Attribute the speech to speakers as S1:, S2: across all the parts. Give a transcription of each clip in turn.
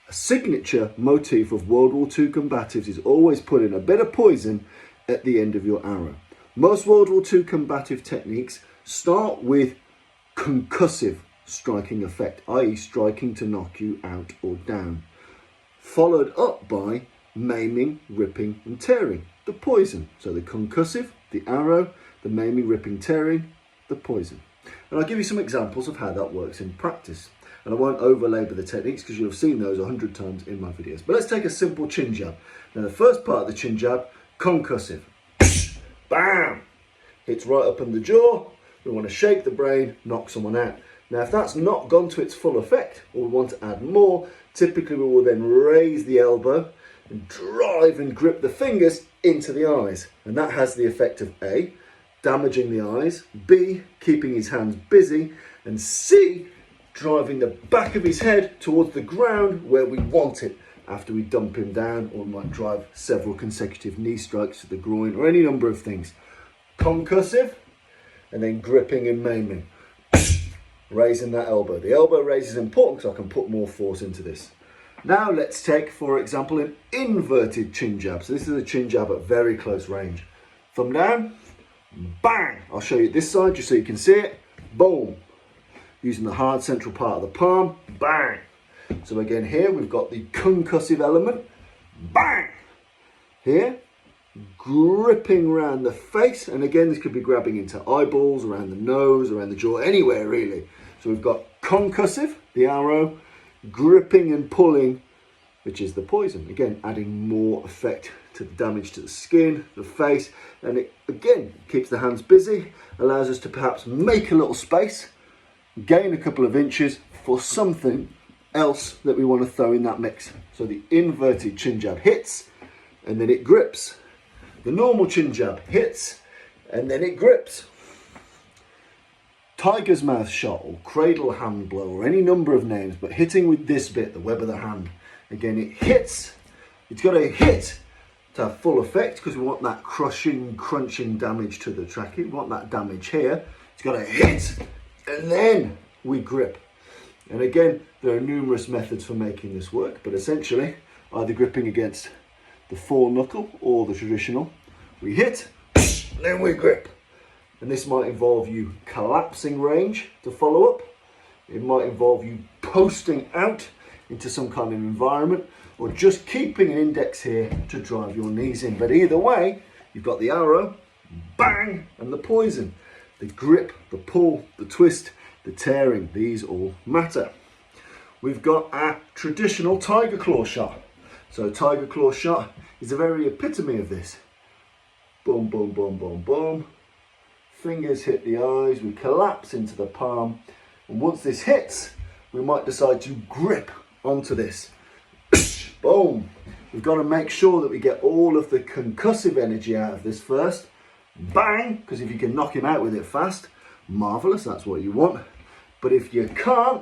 S1: A signature motif of World War II combatives is always putting a bit of poison at the end of your arrow. Most World War II combative techniques start with concussive striking effect, i.e. striking to knock you out or down, followed up by maiming, ripping and tearing, the poison. So the concussive, the arrow, the maiming, ripping, tearing, the poison. And I'll give you some examples of how that works in practice. And I won't overlabour the techniques because you'll have seen those 100 times in my videos. But let's take a simple chin jab. Now the first part of the chin jab, concussive. Bam! Hits right up in the jaw. We want to shake the brain, knock someone out. Now if that's not gone to its full effect, or we want to add more, typically we will then raise the elbow and drive and grip the fingers into the eyes. And that has the effect of A, damaging the eyes, B, keeping his hands busy, and C, driving the back of his head towards the ground where we want it after we dump him down, or might drive several consecutive knee strikes to the groin, or any number of things. Concussive, and then gripping and maiming. Raising that elbow. The elbow raise is important because I can put more force into this. Now let's take, for example, an inverted chin jab. So this is a chin jab at very close range. Thumb down, bang! I'll show you this side just so you can see it. Boom! Using the hard central part of the palm, bang! So again here we've got the concussive element, bang! Here, gripping around the face, and again this could be grabbing into eyeballs, around the nose, around the jaw, anywhere really. So we've got concussive, the arrow, gripping and pulling, which is the poison. Again, adding more effect to the damage to the skin, the face, and it again keeps the hands busy, allows us to perhaps make a little space, gain a couple of inches for something else that we want to throw in that mix. So the inverted chin jab hits and then it grips. The normal chin jab hits and then it grips. Tiger's mouth shot or cradle hand blow or any number of names, but hitting with this bit, the web of the hand. Again, it hits. It's got to hit to have full effect because we want that crushing, crunching damage to the trachea. We want that damage here. It's got to hit and then we grip. And again, there are numerous methods for making this work, but essentially either gripping against the foreknuckle or the traditional. We hit, then we grip. And this might involve you collapsing range to follow up. It might involve you posting out into some kind of environment, or just keeping an index here to drive your knees in. But either way, you've got the arrow, bang, and the poison. The grip, the pull, the twist, the tearing, these all matter. We've got our traditional tiger claw shot. So tiger claw shot is the very epitome of this. Boom, boom, boom, boom, boom. Fingers hit the eyes, we collapse into the palm. And once this hits, we might decide to grip onto this. Boom. We've got to make sure that we get all of the concussive energy out of this first. Bang, because if you can knock him out with it fast, marvellous, that's what you want. But if you can't,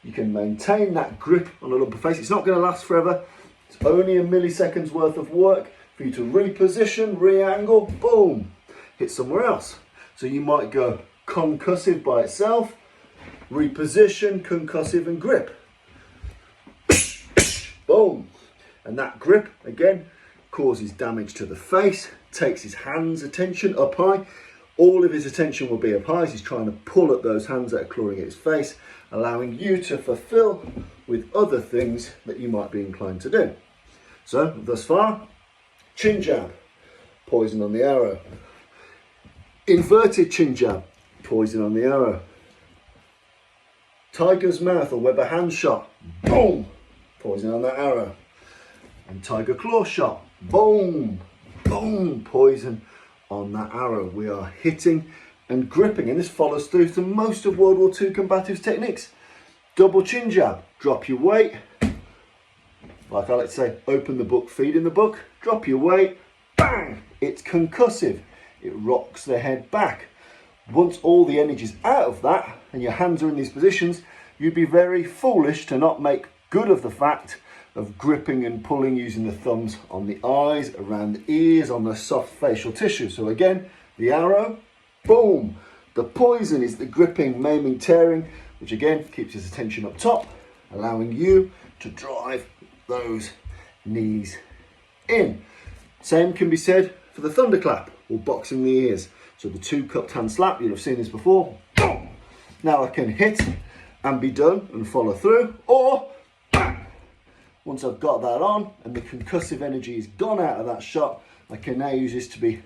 S1: you can maintain that grip on the lumbar face. It's not going to last forever. It's only a milliseconds worth of work for you to reposition, re-angle, boom, hit somewhere else. So you might go concussive by itself, reposition, concussive and grip. Boom. And that grip, again, causes damage to the face, takes his hands' attention up high. All of his attention will be up high as he's trying to pull at those hands that are clawing at his face, allowing you to fulfill with other things that you might be inclined to do. So, thus far, chin jab, poison on the arrow. Inverted chin jab, poison on the arrow. Tiger's mouth or Weber hand shot, boom, poison on that arrow. And tiger claw shot, boom, boom, poison on that arrow. We are hitting and gripping, and this follows through to most of World War II combatives techniques. Double chin jab, drop your weight. Like I like to say, open the book, feed in the book, drop your weight, bang, it's concussive. It rocks the head back. Once all the energy's out of that and your hands are in these positions, you'd be very foolish to not make good of the fact of gripping and pulling using the thumbs on the eyes, around the ears, on the soft facial tissue. So again, the arrow, boom. The poison is the gripping, maiming, tearing, which again keeps his attention up top, allowing you to drive those knees in. Same can be said for the thunderclap or boxing the ears. So the 2 cupped hand slap, you'll have seen this before. Now I can hit and be done and follow through, or once I've got that on and the concussive energy is gone out of that shot, I can now use this to be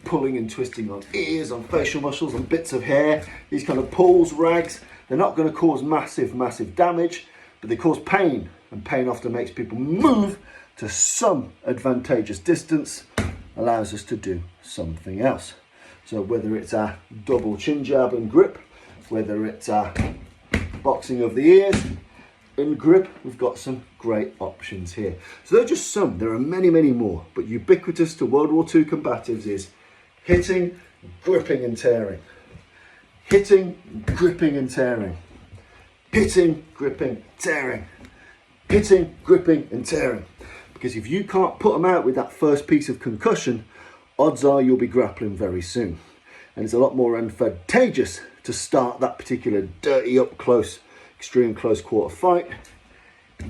S1: pulling and twisting on ears, on facial muscles, on bits of hair. These kind of pulls, rags, they're not going to cause massive damage, but they cause pain, and pain often makes people move to some advantageous distance, allows us to do something else. So whether it's a double chin jab and grip, whether it's a boxing of the ears and grip, we've got some great options here. So they're just some, there are many more, but ubiquitous to World War II combatives is hitting, gripping and tearing. Hitting, gripping and tearing. Hitting, gripping, tearing. Hitting, gripping and tearing. Because if you can't put them out with that first piece of concussion, odds are you'll be grappling very soon. And it's a lot more advantageous to start that particular dirty up close, extreme close quarter fight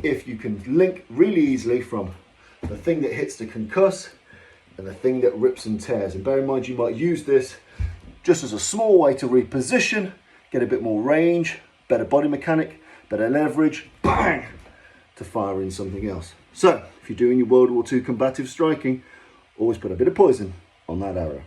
S1: if you can link really easily from the thing that hits to concuss and the thing that rips and tears. And bear in mind, you might use this just as a small way to reposition, get a bit more range, better body mechanic, better leverage, bang, to fire in something else. So if you're doing your World War II combative striking, always put a bit of poison on that arrow.